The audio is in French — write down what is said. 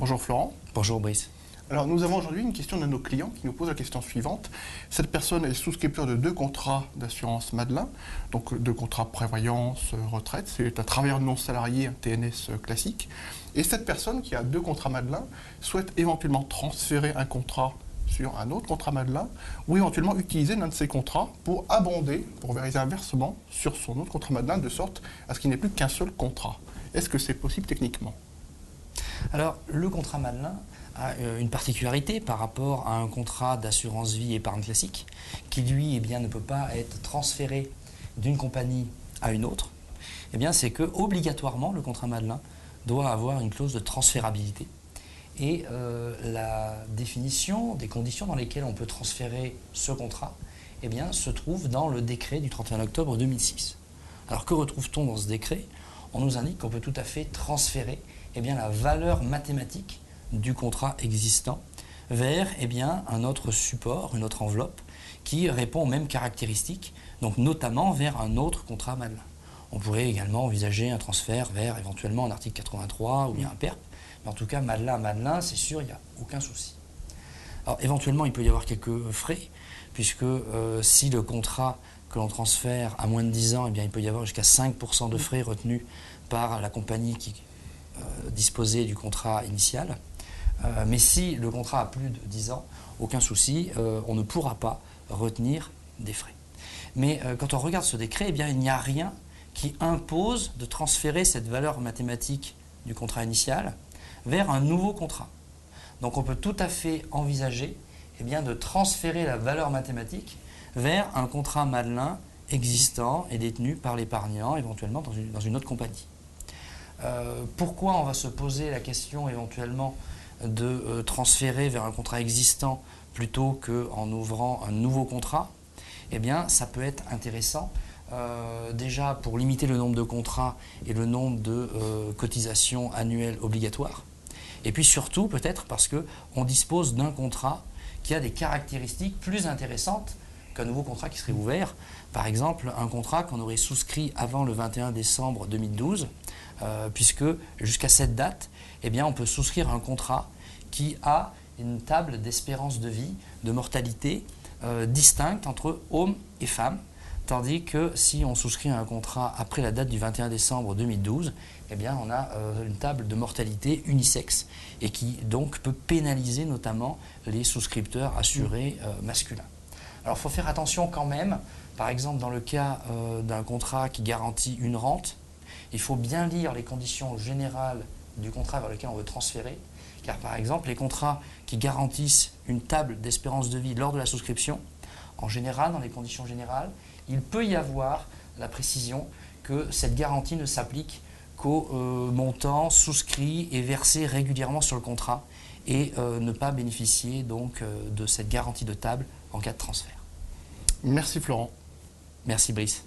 Bonjour Florent. Bonjour Brice. Alors nous avons aujourd'hui une question d'un de nos clients qui nous pose la question suivante. Cette personne est souscripteur de 2 contrats d'assurance Madelin, donc 2 contrats prévoyance, retraite. C'est un travailleur non salarié, un TNS classique. Et cette personne qui a 2 contrats Madelin souhaite éventuellement transférer un contrat sur un autre contrat Madelin ou éventuellement utiliser l'un de ces contrats pour abonder, pour réaliser un versement sur son autre contrat Madelin de sorte à ce qu'il n'y ait plus qu'un seul contrat. Est-ce que c'est possible techniquement ? Alors, le contrat Madelin a une particularité par rapport à un contrat d'assurance vie épargne classique qui, lui, ne peut pas être transféré d'une compagnie à une autre. C'est que, obligatoirement, le contrat Madelin doit avoir une clause de transférabilité. Et la définition des conditions dans lesquelles on peut transférer ce contrat se trouve dans le décret du 31 octobre 2006. Alors, que retrouve-t-on dans ce décret ? On nous indique qu'on peut tout à fait transférer la valeur mathématique du contrat existant vers un autre support, une autre enveloppe qui répond aux mêmes caractéristiques, donc notamment vers un autre contrat Madelin. On pourrait également envisager un transfert vers éventuellement un article 83 ou bien un PERP, mais en tout cas Madelin, c'est sûr, il n'y a aucun souci. Alors éventuellement, il peut y avoir quelques frais, puisque si le contrat que l'on transfère à moins de 10 ans, il peut y avoir jusqu'à 5% de frais retenus par la compagnie qui disposer du contrat initial. Mais si le contrat a plus de 10 ans, aucun souci, on ne pourra pas retenir des frais. Mais quand on regarde ce décret, il n'y a rien qui impose de transférer cette valeur mathématique du contrat initial vers un nouveau contrat. Donc on peut tout à fait envisager de transférer la valeur mathématique vers un contrat Madelin existant et détenu par l'épargnant, éventuellement dans une autre compagnie. Pourquoi on va se poser la question éventuellement de transférer vers un contrat existant plutôt qu'en ouvrant un nouveau contrat ? Ça peut être intéressant déjà pour limiter le nombre de contrats et le nombre de cotisations annuelles obligatoires. Et puis surtout peut-être parce qu'on dispose d'un contrat qui a des caractéristiques plus intéressantes qu'un nouveau contrat qui serait ouvert. Par exemple, un contrat qu'on aurait souscrit avant le 21 décembre 2012, puisque jusqu'à cette date, on peut souscrire un contrat qui a une table d'espérance de vie, de mortalité distincte entre hommes et femmes, tandis que si on souscrit un contrat après la date du 21 décembre 2012, on a une table de mortalité unisexe et qui donc peut pénaliser notamment les souscripteurs assurés masculins. Alors il faut faire attention quand même, par exemple dans le cas d'un contrat qui garantit une rente, il faut bien lire les conditions générales du contrat vers lequel on veut transférer, car par exemple les contrats qui garantissent une table d'espérance de vie lors de la souscription, en général, dans les conditions générales, il peut y avoir la précision que cette garantie ne s'applique qu'au montant souscrit et versé régulièrement sur le contrat et ne pas bénéficier donc de cette garantie de table en cas de transfert. Merci Florent. Merci Brice.